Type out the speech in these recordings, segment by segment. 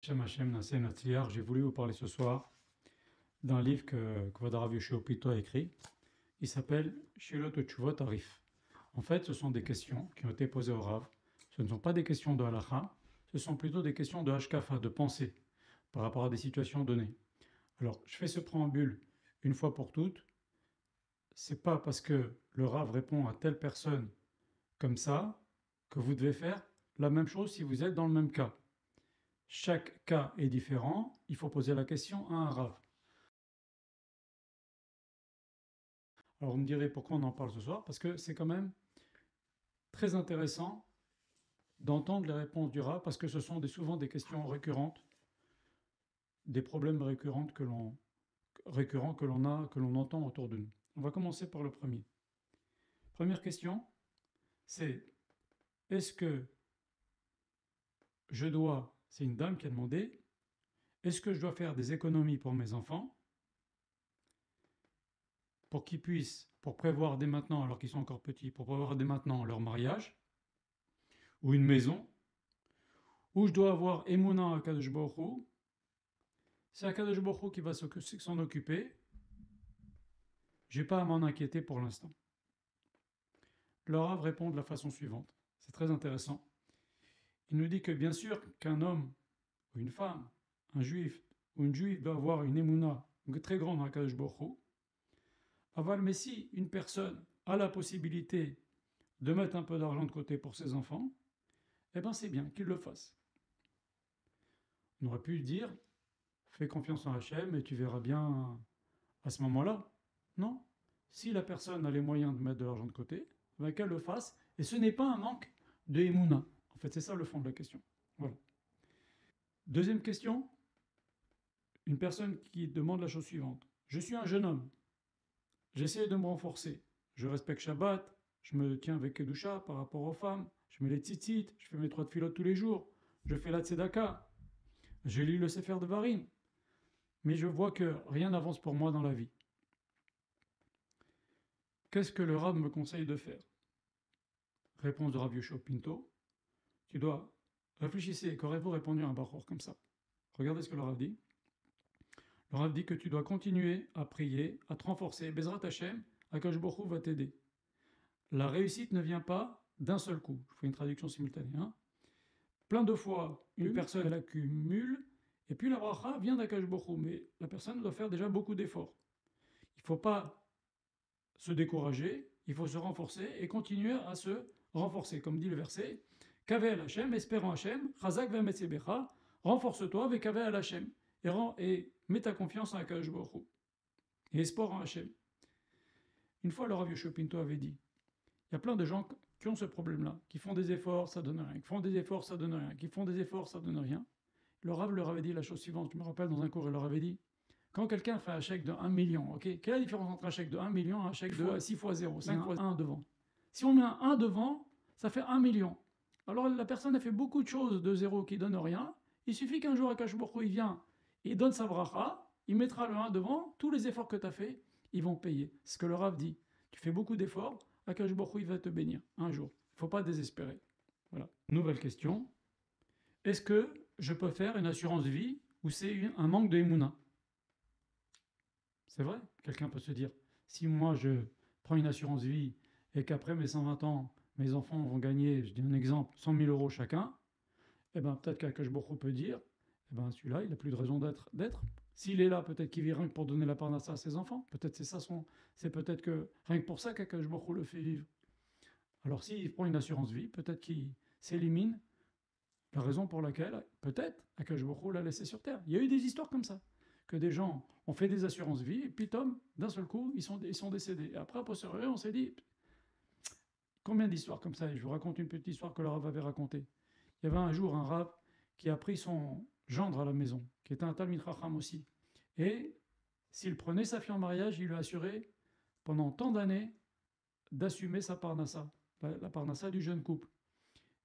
Shem Hashem Nassé Natsliar, j'ai voulu vous parler ce soir d'un livre que Kvod Rav Yoshua Pito a écrit. Il s'appelle Shilot Tshuvot Arif. En fait, ce sont des questions qui ont été posées au Rav. Ce ne sont pas des questions de halakha, ce sont plutôt des questions de hashkafa, de pensée, par rapport à des situations données. Alors, je fais ce préambule une fois pour toutes. C'est pas parce que le Rav répond à telle personne comme ça que vous devez faire la même chose si vous êtes dans le même cas. Chaque cas est différent, il faut poser la question à un Rav. Alors vous me direz pourquoi on en parle ce soir, parce que c'est quand même très intéressant d'entendre les réponses du Rav, parce que ce sont souvent des questions récurrentes, des problèmes récurrents que l'on entend autour de nous. On va commencer par le premier. Première question, c'est est-ce que je dois, c'est une dame qui a demandé, est-ce que je dois faire des économies pour mes enfants pour qu'ils puissent, pour prévoir dès maintenant, alors qu'ils sont encore petits, pour prévoir dès maintenant leur mariage, ou une maison, ou je dois avoir Emouna à Kadosh Baruch Hu. C'est Akadosh Baruch Hu qui va s'en occuper, j'ai pas à m'en inquiéter pour l'instant. Le Rav répond de la façon suivante, c'est très intéressant. Il nous dit que bien sûr qu'un homme ou une femme, un juif ou une juive doit avoir une Emouna très grande à Akadosh Baruch Hu. Aval, mais si une personne a la possibilité de mettre un peu d'argent de côté pour ses enfants, eh bien c'est bien qu'il le fasse. On aurait pu dire, fais confiance en Hachem et tu verras bien à ce moment-là. Non. Si la personne a les moyens de mettre de l'argent de côté, eh bien qu'elle le fasse. Et ce n'est pas un manque de Emouna. En fait, c'est ça le fond de la question. Voilà. Deuxième question, une personne qui demande la chose suivante. Je suis un jeune homme. J'essaie de me renforcer. Je respecte Shabbat. Je me tiens avec Kedusha par rapport aux femmes. Je mets les tzitzit. Je fais mes 3 tefilot tous les jours. Je fais la tzedaka. Je lis le Sefer de Varim. Mais je vois que rien n'avance pour moi dans la vie. Qu'est-ce que le Rav me conseille de faire? Réponse de Rav Yoshua Pinto. Tu dois réfléchissez, qu'aurez-vous répondu à un Bachor comme ça? Regardez ce que le Rav dit. Le Rav dit que tu dois continuer à prier, à te renforcer. Bezrat Hashem, Akash Baruch Hu va t'aider. La réussite ne vient pas d'un seul coup. Je fais une traduction simultanée. Plein de fois, une personne elle accumule, et puis la bracha vient d'Akash Baruch Hu, mais la personne doit faire déjà beaucoup d'efforts. Il ne faut pas se décourager, il faut se renforcer et continuer à se renforcer. Comme dit le verset, Kavel Hashem, espérant Hashem, Chazak ve'metzebecha, renforce-toi avec Kavel Hashem, et mets ta confiance en Akash Baruch Hu, et espoir en Hashem. Une fois, le Rav Yoshua Pinto avait dit, il y a plein de gens qui ont ce problème-là, qui font des efforts, ça donne rien, qui font des efforts, ça donne rien, qui font des efforts, ça donne rien. Le Rav leur avait dit la chose suivante, je me rappelle dans un cours, il leur avait dit, quand quelqu'un fait un chèque de 1 million, ok, quelle est la différence entre un chèque de 1 million et un chèque de 6 fois 0, 5 fois 1 devant? Si on met un 1 devant, ça fait 1 million. Alors la personne a fait beaucoup de choses de 0 qui ne donnent rien. Il suffit qu'un jour Akash Baruch Hu, il vient, il donne sa bracha, il mettra le 1 devant, tous les efforts que tu as fait, ils vont payer. C'est ce que le Rav dit. Tu fais beaucoup d'efforts, Akash Baruch Hu, il va te bénir un jour. Il ne faut pas désespérer. Voilà. Nouvelle question. Est-ce que je peux faire une assurance vie ou c'est un manque de Emouna? C'est vrai, quelqu'un peut se dire, si moi je prends une assurance vie et qu'après mes 120 ans, mes enfants vont gagner, je dis un exemple, 100 000 euros chacun, eh ben peut-être qu'Akash Baruch Hu peut dire, eh ben celui-là, il n'a plus de raison d'être. S'il est là, peut-être qu'il vit rien que pour donner la parnassa à ses enfants. Peut-être c'est peut-être que rien que pour ça qu'Akash Baruch Hu le fait vivre. Alors s'il prend une assurance vie, peut-être qu'il s'élimine la raison pour laquelle, peut-être, Akash Baruch Hu l'a laissé sur terre. Il y a eu des histoires comme ça, que des gens ont fait des assurances vie, et puis d'un seul coup, ils sont décédés. Et après, à posteriori, on s'est dit, combien d'histoires comme ça? Et je vous raconte une petite histoire que le Rav avait racontée. Il y avait un jour un Rav qui a pris son gendre à la maison, qui était un Talmid Chacham aussi. Et s'il prenait sa fille en mariage, il lui assurait, pendant tant d'années, d'assumer sa parnassa, la parnassa du jeune couple.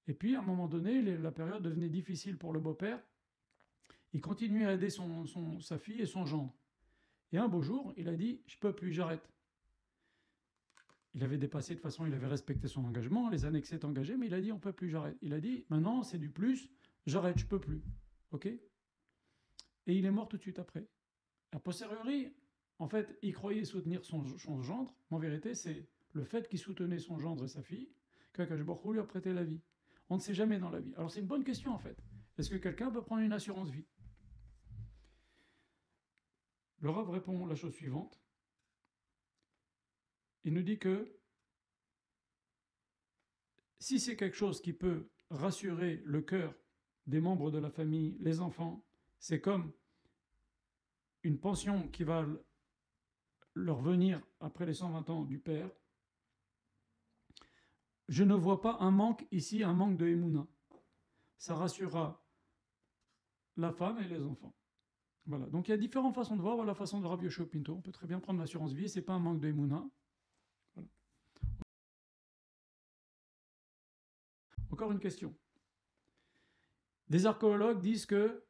Et puis, à un moment donné, la période devenait difficile pour le beau-père. Il continuait à aider sa fille et son gendre. Et un beau jour, il a dit, je peux plus, j'arrête. Il avait dépassé, de toute façon, il avait respecté son engagement, les années que s'est engagé, mais il a dit, on peut plus, j'arrête. Il a dit, maintenant, c'est du plus, j'arrête, je peux plus. Ok? et il est mort tout de suite après. A posteriori, en fait, il croyait soutenir son gendre, mais en vérité, c'est le fait qu'il soutenait son gendre et sa fille qu'Akadosh Baruch Hu lui a prêté la vie. On ne sait jamais dans la vie. Alors c'est une bonne question en fait. Est-ce que quelqu'un peut prendre une assurance vie? Le Rav répond la chose suivante. Il nous dit que si c'est quelque chose qui peut rassurer le cœur des membres de la famille, les enfants, c'est comme une pension qui va leur venir après les 120 ans du père. Je ne vois pas un manque ici, un manque de Emouna. Ça rassurera la femme et les enfants. Voilà. Donc il y a différentes façons de voir. Voilà la façon de Rav Yoshua Pinto. On peut très bien prendre l'assurance vie, c'est pas un manque de Emouna. Voilà. Encore une question. Des archéologues disent que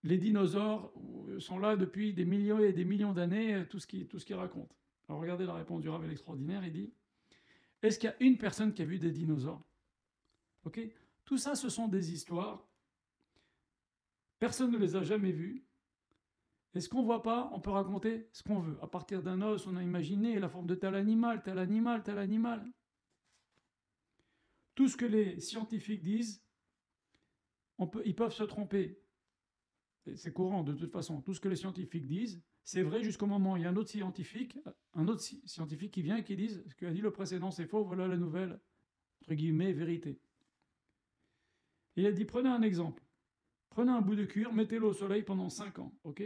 les dinosaures sont là depuis des millions et des millions d'années, tout ce qu'ils racontent. Alors regardez la réponse du Rav l'extraordinaire, il dit: est-ce qu'il y a une personne qui a vu des dinosaures? Ok. Tout ça, ce sont des histoires. Personne ne les a jamais vues. Et ce qu'on ne voit pas, on peut raconter ce qu'on veut. À partir d'un os, on a imaginé la forme de tel animal, tel animal, tel animal. Tout ce que les scientifiques disent, ils peuvent se tromper. C'est courant de toute façon. Tout ce que les scientifiques disent, c'est vrai jusqu'au moment où il y a un autre scientifique qui vient et qui dit: ce qu'a dit le précédent, c'est faux, voilà la nouvelle, entre guillemets, vérité. Et il a dit: prenez un exemple. Prenez un bout de cuir, mettez-le au soleil pendant 5 ans. Ok.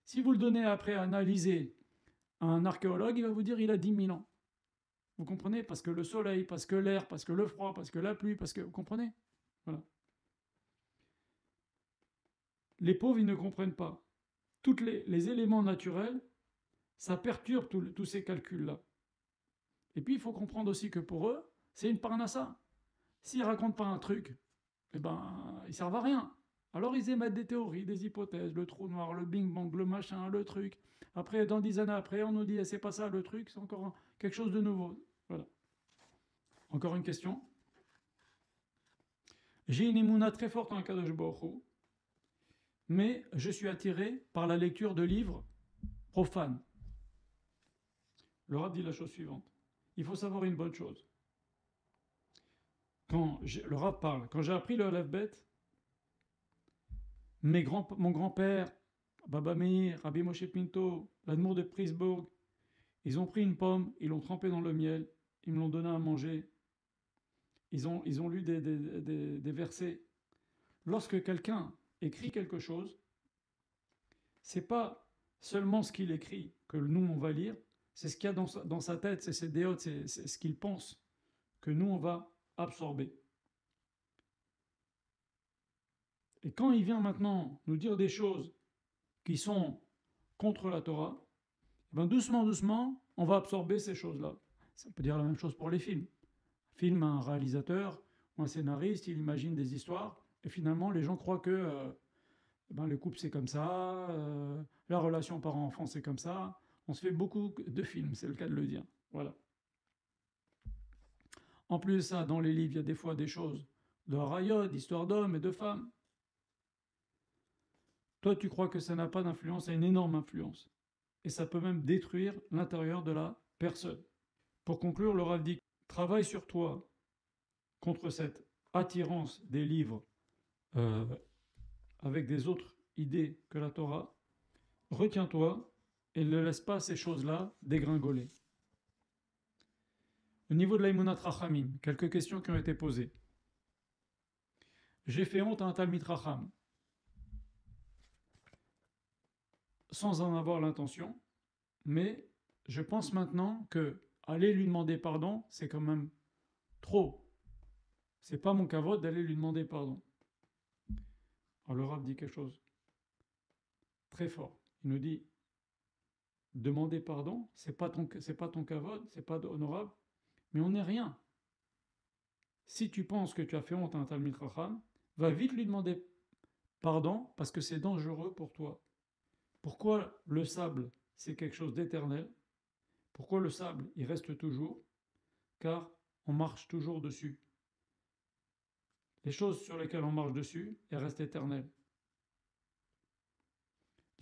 Si vous le donnez après à analyser à un archéologue, il va vous dire il a 10 000 ans. Vous comprenez? Parce que le soleil, parce que l'air, parce que le froid, parce que la pluie, parce que... Vous comprenez? Voilà. Les pauvres, ils ne comprennent pas. Tous les éléments naturels, ça perturbe tous ces calculs-là. Et puis, il faut comprendre aussi que pour eux, c'est une parnassa. S'ils ne racontent pas un truc, eh ben, ils ne servent à rien. Alors, ils émettent des théories, des hypothèses, le trou noir, le bing bang, le machin, le truc. Après, dans 10 années après, on nous dit: c'est pas ça le truc, c'est encore quelque chose de nouveau. Voilà. Encore une question. J'ai une émouna très forte en Kadosh Baruch Hu, mais je suis attiré par la lecture de livres profanes. Le Rav dit la chose suivante. Il faut savoir une bonne chose. Le Rav parle, quand j'ai appris le Aleph Bet, mon grand-père, Baba Meir, Rabbi Moshe Pinto, l'Admour de Prisbourg, ils ont pris une pomme, ils l'ont trempée dans le miel, ils me l'ont donné à manger. Ils ont lu des versets. Lorsque quelqu'un écrit quelque chose, c'est pas seulement ce qu'il écrit que nous on va lire, c'est ce qu'il y a dans sa tête, c'est ses déotes, c'est ce qu'il pense que nous on va absorber. Et quand il vient maintenant nous dire des choses qui sont contre la Torah, ben doucement, doucement, on va absorber ces choses-là. Ça peut dire la même chose pour les films. Un réalisateur ou un scénariste, il imagine des histoires, et finalement les gens croient que le couple c'est comme ça, la relation parent-enfant c'est comme ça. On se fait beaucoup de films, c'est le cas de le dire. Voilà. En plus de ça, dans les livres, il y a des fois des choses de harayot, d'histoires d'hommes et de femmes. Toi, tu crois que ça n'a pas d'influence, ça a une énorme influence. Et ça peut même détruire l'intérieur de la personne. Pour conclure, le Rav dit: travaille sur toi contre cette attirance des livres avec des autres idées que la Torah. Retiens-toi et ne laisse pas ces choses-là dégringoler. Au niveau de l'Aïmonat Rachamim, quelques questions qui ont été posées. J'ai fait honte à un Talmid Racham, sans en avoir l'intention, mais je pense maintenant que aller lui demander pardon, c'est quand même trop. C'est pas mon kavod d'aller lui demander pardon. Alors le Rav dit quelque chose très fort. Il nous dit: demander pardon, c'est pas ton kavod, c'est pas honorable, mais on n'est rien. Si tu penses que tu as fait honte à un Talmid Chacham, va vite lui demander pardon parce que c'est dangereux pour toi. Pourquoi le sable, c'est quelque chose d'éternel? Pourquoi le sable, il reste toujours? Car on marche toujours dessus. Les choses sur lesquelles on marche dessus, elles restent éternelles.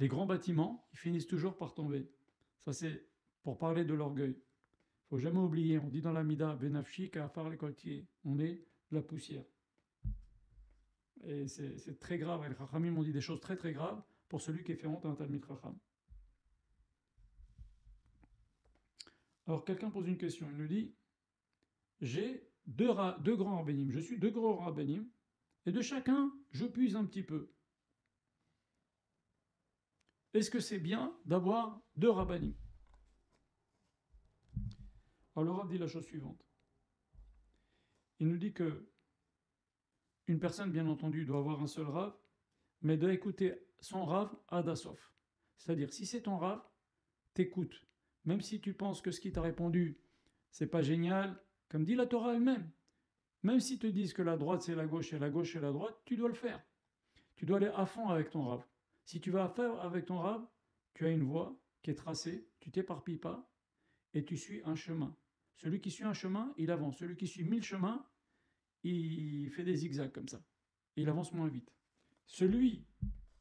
Les grands bâtiments, ils finissent toujours par tomber. Ça, c'est pour parler de l'orgueil. Il faut jamais oublier, on dit dans la Mida, Benafshi, Kafar les coltiers. On est de la poussière. Et c'est très grave. Les Chachamim m'ont dit des choses très très graves pour celui qui est fait honte à un Talmid Chacham. Alors quelqu'un pose une question, il nous dit, j'ai deux grands rabbinim, je suis deux grands rabbinim, et de chacun, je puise un petit peu. Est-ce que c'est bien d'avoir deux rabbinim? Alors le Rav dit la chose suivante. Il nous dit que une personne, bien entendu, doit avoir un seul Rav, mais doit écouter son Rav ad asof. C'est-à-dire, si c'est ton Rav, t'écoutes. Même si tu penses que ce qui t'a répondu, c'est pas génial, comme dit la Torah elle-même. Même s'ils te disent que la droite c'est la gauche et la gauche c'est la droite, tu dois le faire. Tu dois aller à fond avec ton Rav. Si tu vas à fond avec ton Rav, tu as une voie qui est tracée, tu t'éparpilles pas et tu suis un chemin. Celui qui suit un chemin, il avance. Celui qui suit 1000 chemins, il fait des zigzags comme ça. Il avance moins vite. Celui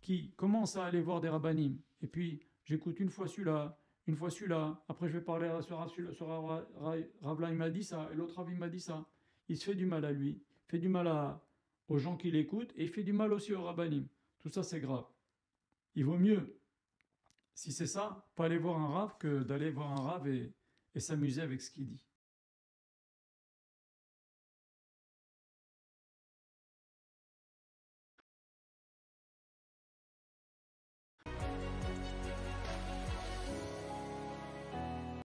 qui commence à aller voir des rabbanim, et puis j'écoute une fois celui-là, une fois celui-là, après je vais parler à ce Rav-là, il m'a dit ça, et l'autre Rav, il m'a dit ça. Il se fait du mal à lui, il fait du mal aux gens qui l'écoutent, et il fait du mal aussi aux rabbanim. Tout ça, c'est grave. Il vaut mieux, si c'est ça, pas aller voir un Rav que d'aller voir un Rav et s'amuser avec ce qu'il dit.